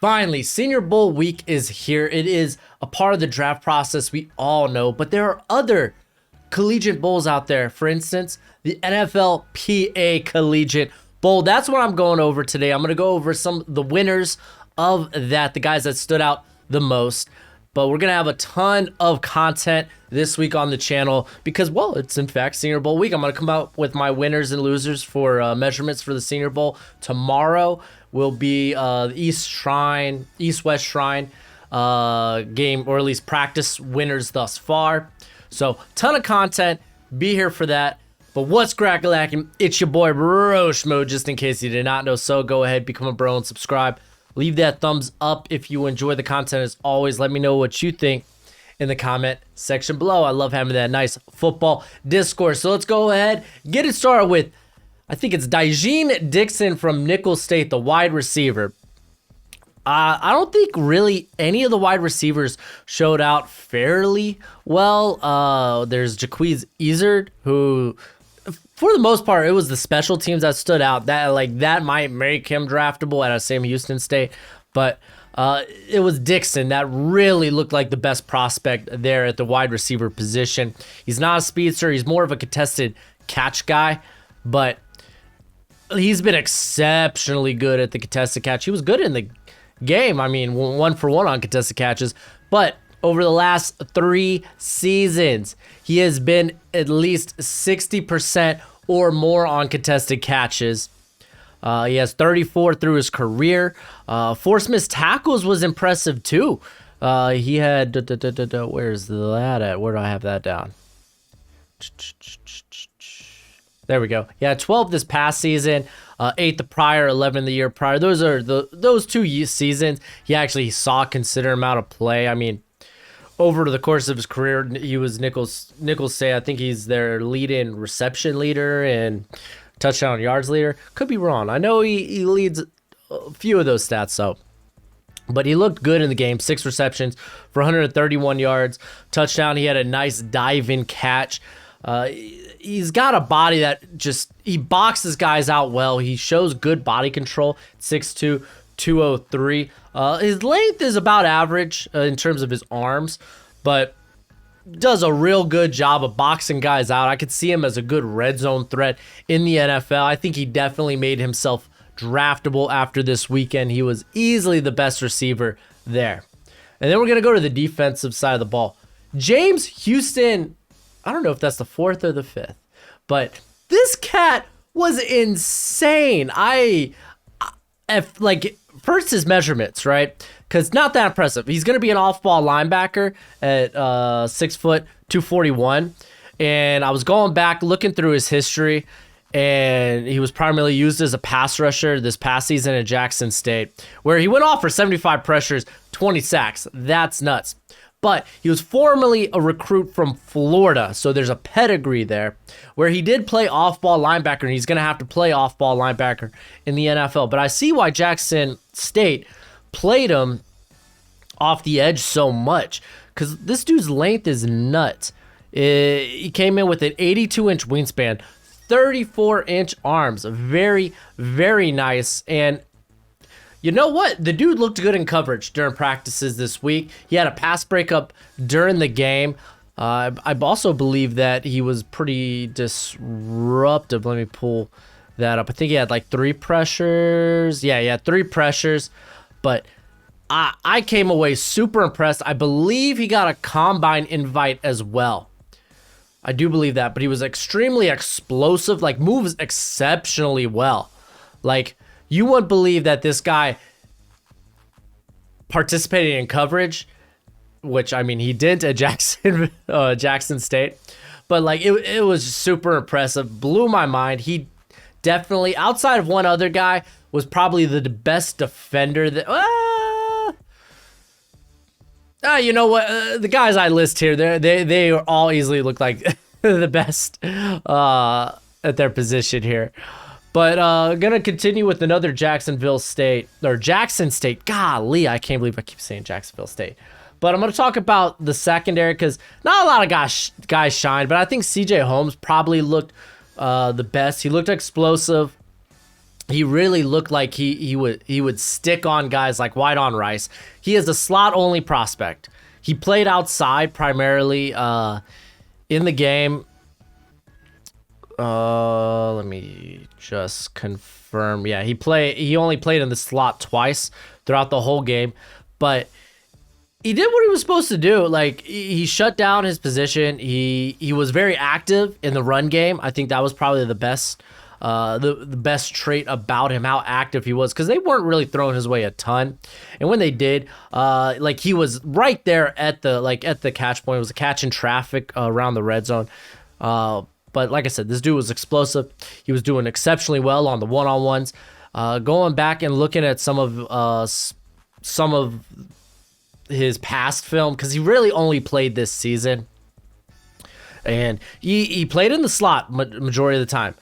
Finally, Senior Bowl week is here. It is a part of the draft process, we all know, but there are other collegiate bowls out there. For instance, the NFLPA Collegiate Bowl. That's what I'm going over today. I'm going to go over some of the winners of that, the guys that stood out the most. But we're going to have a ton of content this week on the channel because, well, it's in fact Senior Bowl week. I'm going to come out with my winners and losers for measurements for the Senior Bowl. Tomorrow will be the East-West Shrine game, or at least practice winners thus far. So, ton of content. Be here for that. But what's crack-a-lackin'? It's your boy Broshmo, just in case you did not know. So, go ahead, become a bro and subscribe. Leave that thumbs up if you enjoy the content. As always, let me know what you think in the comment section below. I love having that nice football discourse. So let's go ahead, get it started with, I think it's Devin Dixon from Nicholls State, the wide receiver. I don't think really any of the wide receivers showed out fairly well. There's Jaquez Ezzard, who, for the most part, it was the special teams that stood out. That might make him draftable at Sam Houston State, but it was Dixon that really looked like the best prospect there at the wide receiver position. He's not a speedster; he's more of a contested catch guy, but he's been exceptionally good at the contested catch. He was good in the game. I mean, 1-for-1 on contested catches, but over the last 3 seasons, he has been at least 60% or more on contested catches. He has 34 through his career. Forced missed tackles was impressive too. He had, where's that at? Where do I have that down? There we go. Yeah, 12 this past season, 8 the prior, 11 the year prior. Those are those 2 seasons. He actually saw a considerable amount of play. I mean, over the course of his career, he was Nicholls State. I think he's their lead-in reception leader and touchdown yards leader. Could be wrong. I know he leads a few of those stats, so. But he looked good in the game. 6 receptions for 131 yards. Touchdown. He had a nice dive-in catch. He's got a body that he boxes guys out well. He shows good body control. 6'2", 203. His length is about average in terms of his arms, but does a real good job of boxing guys out. I could see him as a good red zone threat in the NFL. I think he definitely made himself draftable after this weekend. He was easily the best receiver there. And then we're going to go to the defensive side of the ball. James Houston, I don't know if that's the 4th or the 5th, but this cat was insane. First his measurements, right? Because not that impressive. He's going to be an off-ball linebacker at 6 foot, 241. And I was going back, looking through his history, and he was primarily used as a pass rusher this past season at Jackson State, where he went off for 75 pressures, 20 sacks. That's nuts. But he was formerly a recruit from Florida, so there's a pedigree there, where he did play off-ball linebacker, and he's going to have to play off-ball linebacker in the NFL. But I see why Jackson State played him off the edge so much, because this dude's length is nuts. He came in with an 82-inch wingspan, 34-inch arms, very, very nice, and you know what? The dude looked good in coverage during practices this week. He had a pass breakup during the game. I also believe that he was pretty disruptive. Let me pull that up. I think he had like 3 pressures. Yeah, he had 3 pressures. But I came away super impressed. I believe he got a combine invite as well. I do believe that. But he was extremely explosive, moves exceptionally well. You wouldn't believe that this guy participated in coverage, which, I mean, he didn't at Jackson State. But, it was super impressive. Blew my mind. He definitely, outside of one other guy, was probably the best defender that... you know what? The guys I list here, they all easily look like the best at their position here. But gonna continue with another Jackson State. Golly, I can't believe I keep saying Jacksonville State. But I'm gonna talk about the secondary because not a lot of guys shined, but I think CJ Holmes probably looked the best. He looked explosive. he really looked like he would stick on guys like White on Rice. He is a slot only prospect. He played outside primarily in the game. Let me just confirm. Yeah, he only played in the slot twice throughout the whole game, but he did what he was supposed to do. Like he shut down his position. He was very active in the run game. I think that was probably the best the best trait about him, how active he was, because they weren't really throwing his way a ton, and when they did, like he was right there at the catch point. It was a catch in traffic around the red zone. But like I said, this dude was explosive. He was doing exceptionally well on the one-on-ones. Going back and looking at some of his past film, because he really only played this season, and he played in the slot majority of the time,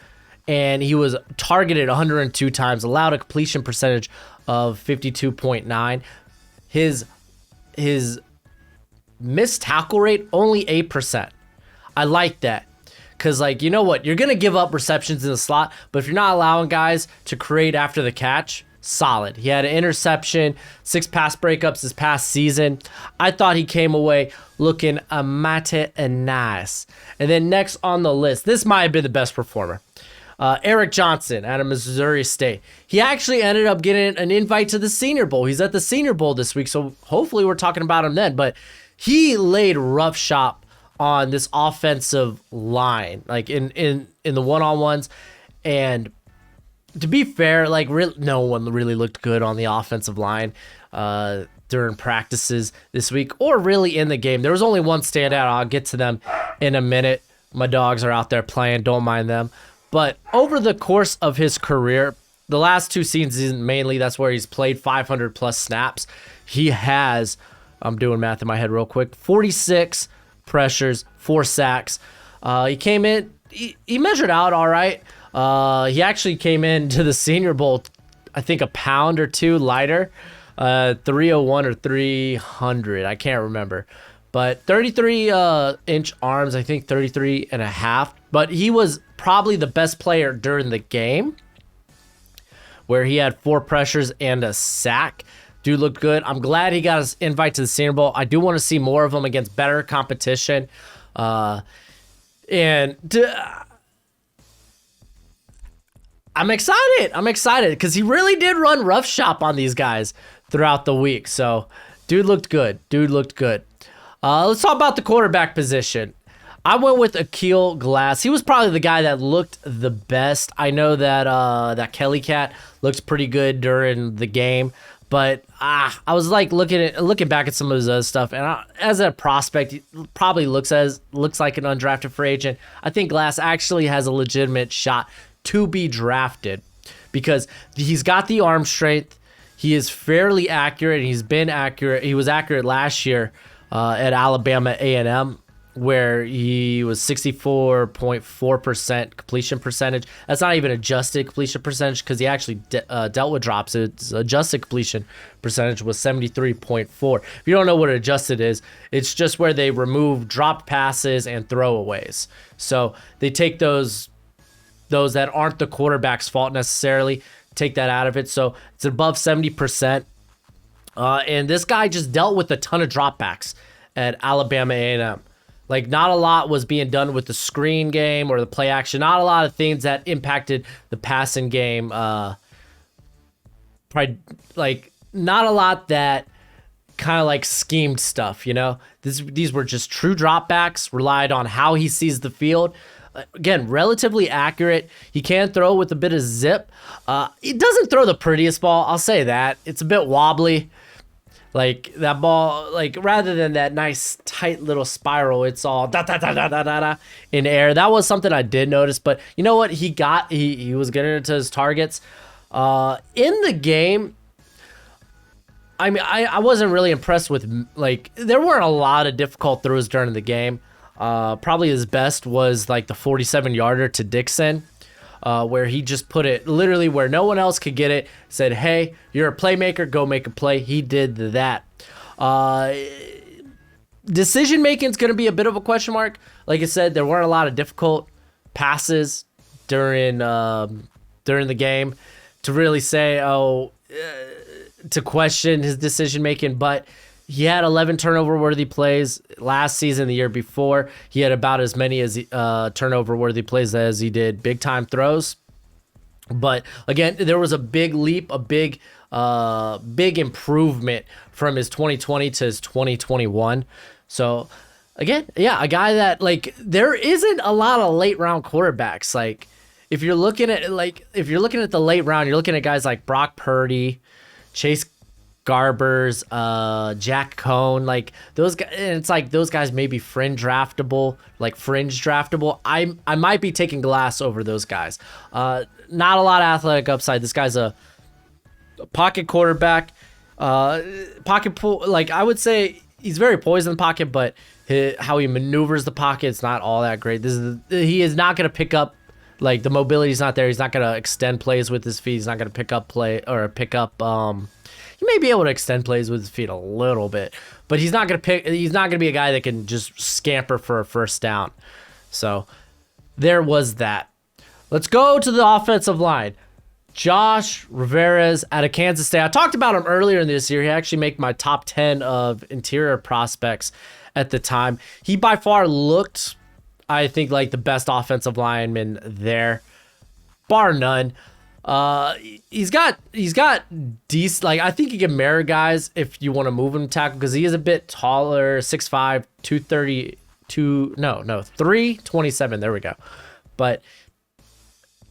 and he was targeted 102 times, allowed a completion percentage of 52.9. His missed tackle rate only 8%. I like that. Because, like, you know what? You're going to give up receptions in the slot, but if you're not allowing guys to create after the catch, solid. He had an interception, 6 pass breakups this past season. I thought he came away looking mighty and nice. And then next on the list, this might have been the best performer. Eric Johnson out of Missouri State. He actually ended up getting an invite to the Senior Bowl. He's at the Senior Bowl this week, so hopefully we're talking about him then. But he laid rough shop on this offensive line, like in the one-on-ones. And to be fair, like no one really looked good on the offensive line during practices this week, or really in the game. There was only one standout. I'll get to them in a minute. My dogs are out there playing, don't mind them. But over the course of his career, the last 2 seasons mainly, that's where he's played 500 plus snaps. He has, I'm doing math in my head real quick, 46 pressures, 4 sacks. He came in, he measured out all right. He actually came into the Senior Bowl, I think, a pound or 2 lighter, 301 or 300, I can't remember. But 33-inch arms, I think 33 and a half. But he was probably the best player during the game, where he had 4 pressures and a sack. Dude looked good. I'm glad he got his invite to the Senior Bowl. I do want to see more of him against better competition. I'm excited. I'm excited because he really did run roughshod on these guys throughout the week. So, dude looked good. Let's talk about the quarterback position. I went with Akeel Glass. He was probably the guy that looked the best. I know that that Kelly Cat looked pretty good during the game, but I was like looking back at some of his other stuff, and as a prospect, he probably looks like an undrafted free agent. I think Glass actually has a legitimate shot to be drafted because he's got the arm strength. He is fairly accurate, and he's been accurate. He was accurate last year at Alabama A&M, where he was 64.4% completion percentage. That's not even adjusted completion percentage because he actually dealt with drops. Its adjusted completion percentage was 73.4. If you don't know what adjusted is, it's just where they remove dropped passes and throwaways. So they take those that aren't the quarterback's fault necessarily, take that out of it. So it's above 70%. And this guy just dealt with a ton of dropbacks at Alabama A&M. Like, not a lot was being done with the screen game or the play action. Not a lot of things that impacted the passing game. Probably, like, not a lot that kind of like schemed stuff, you know? These were just true dropbacks, relied on how he sees the field. Again, relatively accurate. He can throw with a bit of zip. He doesn't throw the prettiest ball, I'll say that. It's a bit wobbly. Like, that ball, like, rather than that nice, tight little spiral, it's all da-da-da-da-da-da in air. That was something I did notice. But you know what? He was getting into his targets. In the game, I mean, I wasn't really impressed with, like, there weren't a lot of difficult throws during the game. Probably his best was, like, the 47-yarder to Dixon. Where he just put it literally where no one else could get it, said, hey, you're a playmaker, go make a play. He did that. Decision-making is going to be a bit of a question mark. Like I said, there weren't a lot of difficult passes during the game. to really say, to question his decision making, but he had 11 turnover worthy plays last season. The year before, he had about as many as turnover worthy plays as he did big time throws. But again, there was a big leap, a big improvement from his 2020 to his 2021. So again, yeah, a guy that, like, there isn't a lot of late round quarterbacks. Like, if you're looking at the late round, you're looking at guys like Brock Purdy, Chase Garbers, Jack Cohn, like those guys. And it's like those guys may be fringe draftable. I might be taking Glass over those guys. Not a lot of athletic upside. This guy's a pocket quarterback. Like, I would say he's very poised in the pocket, but how he maneuvers the pocket is not all that great. He is not going to pick up, like, the mobility's not there. He's not going to extend plays with his feet. He's not going to pick up. He may be able to extend plays with his feet a little bit, but he's not going to be a guy that can just scamper for a first down. So there was that. Let's go to the offensive line. Josh Rivera's out of Kansas State. I talked about him earlier in this year. He actually made my top 10 of interior prospects at the time. He by far looked, I think, like the best offensive lineman there, bar none. He's got decent, like, I think he can mirror guys if you want to move him to tackle, because he is a bit taller, 6'5", 327. There we go. But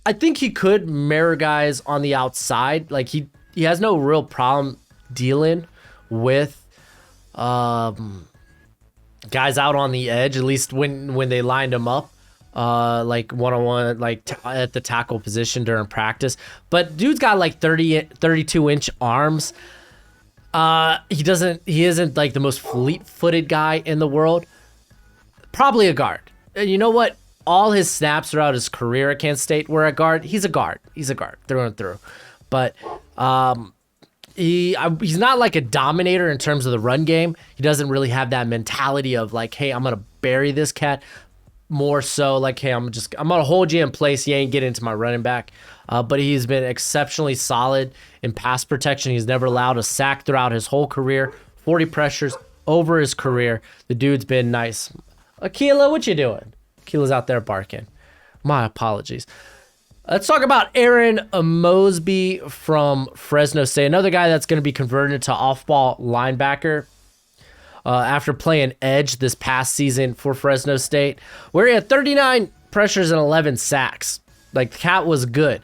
I think he could mirror guys on the outside. Like, he has no real problem dealing with guys out on the edge, at least when they lined him up, like one-on-one, like at the tackle position during practice. But dude's got like 32-inch arms. He isn't like the most fleet-footed guy in the world. Probably a guard. And you know what? All his snaps throughout his career at Kansas State were a guard. He's a guard through and through. But he's not like a dominator in terms of the run game. He doesn't really have that mentality of like, hey, I'm gonna bury this cat. More so like, hey, I'm gonna hold you in place. You ain't getting into my running back. But he's been exceptionally solid in pass protection. He's never allowed a sack throughout his whole career. 40 pressures over his career. The dude's been nice. Akeel, what you doing? Akeel's out there barking. My apologies. Let's talk about Aaron Mosby from Fresno State. Another guy that's going to be converted to off-ball linebacker after playing edge this past season for Fresno State, where he had 39 pressures and 11 sacks. Like, the cat was good.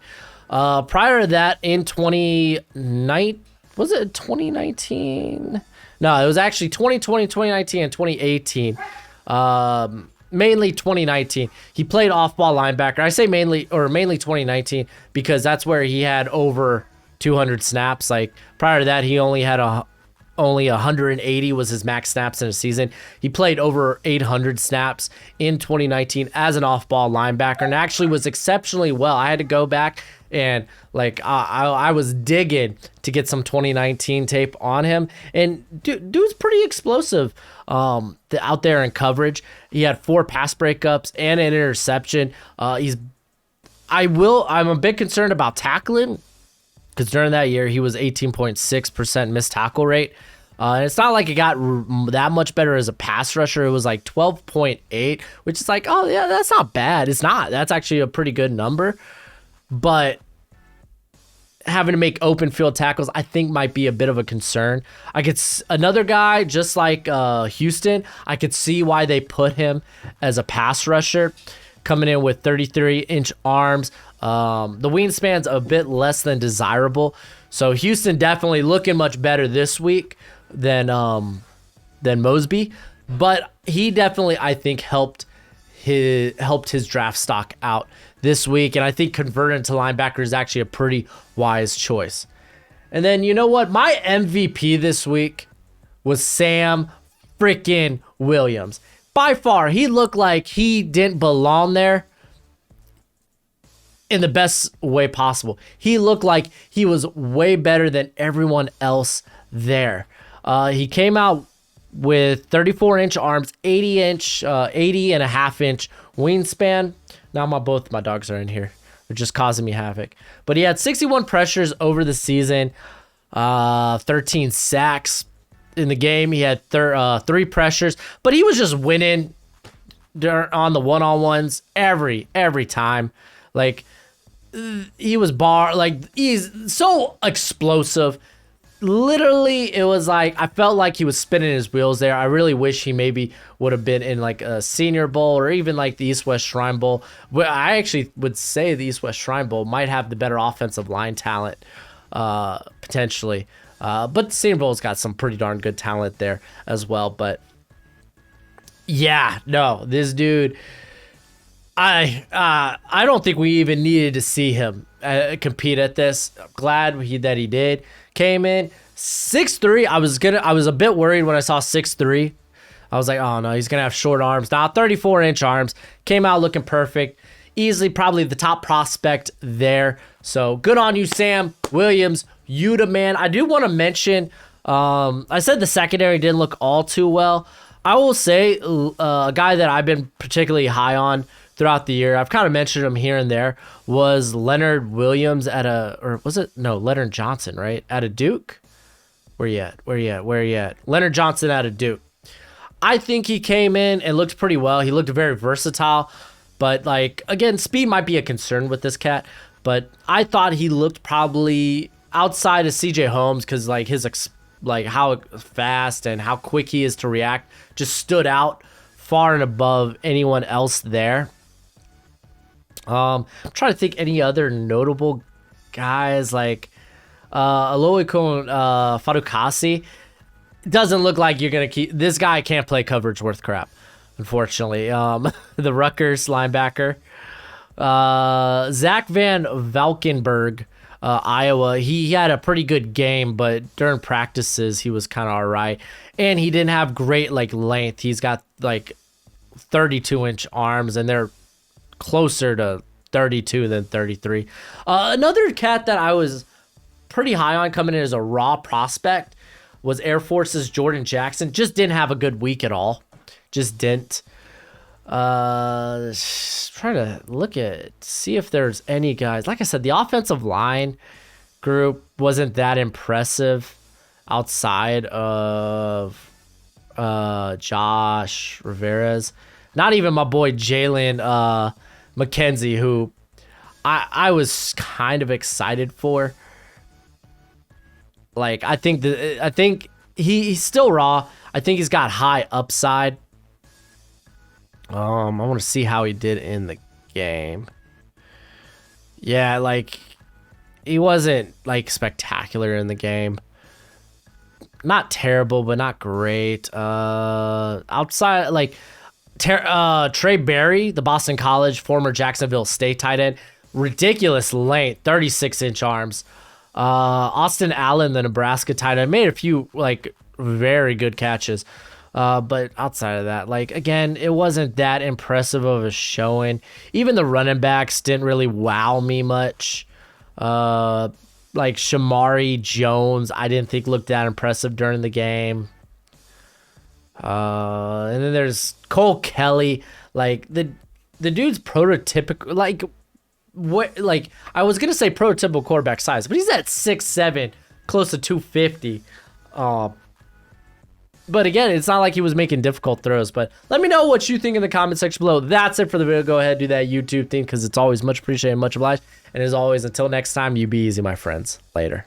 Prior to that, in 2019, was it 2019? No, it was actually 2020, 2019, and 2018. Mainly 2019. He played off-ball linebacker. I say mainly 2019 because that's where he had over 200 snaps. Like, prior to that, he only had only 180 was his max snaps in a season. He played over 800 snaps in 2019 as an off-ball linebacker and actually was exceptionally well. I had to go back and I was digging to get some 2019 tape on him, and dude's pretty explosive out there in coverage. He had 4 pass breakups and an interception. I'm a bit concerned about tackling, because during that year he was 18.6% missed tackle rate. And it's not like it got that much better as a pass rusher. It was like 12.8, which is like, oh yeah, that's not bad. It's not. That's actually a pretty good number. But having to make open field tackles, I think, might be a bit of a concern. Another guy, just like Houston, I could see why they put him as a pass rusher, coming in with 33-inch arms. The wingspan's a bit less than desirable. So Houston definitely looking much better this week than Mosby. But he definitely, I think, helped his draft stock out this week, and I think converting to linebacker is actually a pretty wise choice. And then, you know what? My MVP this week was Sam freaking Williams. By far, he looked like he didn't belong there in the best way possible. He looked like he was way better than everyone else there. He came out with 34-inch arms, 80 and a half inch wingspan. Now both my dogs are in here. They're just causing me havoc. But he had 61 pressures over the season, 13 sacks in the game. He had 3 pressures, but he was just winning on the one-on-ones every time. Like, he was he's so explosive. Literally, it was like, I felt like he was spinning his wheels there. I really wish he maybe would have been in like a Senior Bowl or even like the East-West Shrine Bowl. Well, I actually would say the East-West Shrine Bowl might have the better offensive line talent, potentially. But the Senior Bowl's got some pretty darn good talent there as well. But yeah, no, this dude, I don't think we even needed to see him compete at this. I'm glad that he did. Came in 6'3". I was a bit worried when I saw 6'3". I was like, oh no, he's gonna have short arms. Now 34-inch arms. Came out looking perfect. Easily probably the top prospect there. So good on you, Sam Williams. You the man. I do want to mention, I said the secondary didn't look all too well. I will say a guy that I've been particularly high on throughout the year, I've kind of mentioned him here and there, was Leonard Williams Leonard Johnson, right? At a Duke? Where you at? Leonard Johnson out of Duke. I think he came in and looked pretty well. He looked very versatile, but like, again, speed might be a concern with this cat, but I thought he looked probably outside of CJ Holmes because like how fast and how quick he is to react just stood out far and above anyone else there. I'm trying to think any other notable guys like Aloikon Fadukasi. Doesn't look like you're gonna keep this guy. Can't play coverage worth crap, unfortunately. The Rutgers linebacker, Zach Van Valkenburg, Iowa. He had a pretty good game, but during practices he was kind of all right, and he didn't have great like length. He's got like 32-inch arms, and they're closer to 32 than 33. Another cat that I was pretty high on coming in as a raw prospect was Air Force's Jordan Jackson. Just didn't have a good week at all. Just didn't. Trying to see if there's any guys. Like I said, the offensive line group wasn't that impressive outside of Josh Rivera's. Not even my boy Jalen McKenzie, who I was kind of excited for. Like, I think he's still raw. I think he's got high upside. I want to see how he did in the game. Yeah, like, he wasn't like spectacular in the game. Not terrible, but not great. Outside, like, Trey Berry, the Boston College, former Jacksonville State tight end, ridiculous length, 36-inch arms. Austin Allen, the Nebraska tight end, made a few like very good catches. But outside of that, like, again, it wasn't that impressive of a showing. Even the running backs didn't really wow me much. Like Shamari Jones, I didn't think looked that impressive during the game. And then there's Cole Kelly, like the dude's prototypical, like what, like I was gonna say prototypical quarterback size, but he's at 6'7", close to 250. But again, it's not like he was making difficult throws. But let me know what you think in the comment section below. That's it for the video. Go ahead, do that YouTube thing because it's always much appreciated, much obliged. And as always, until next time, you be easy, my friends. Later.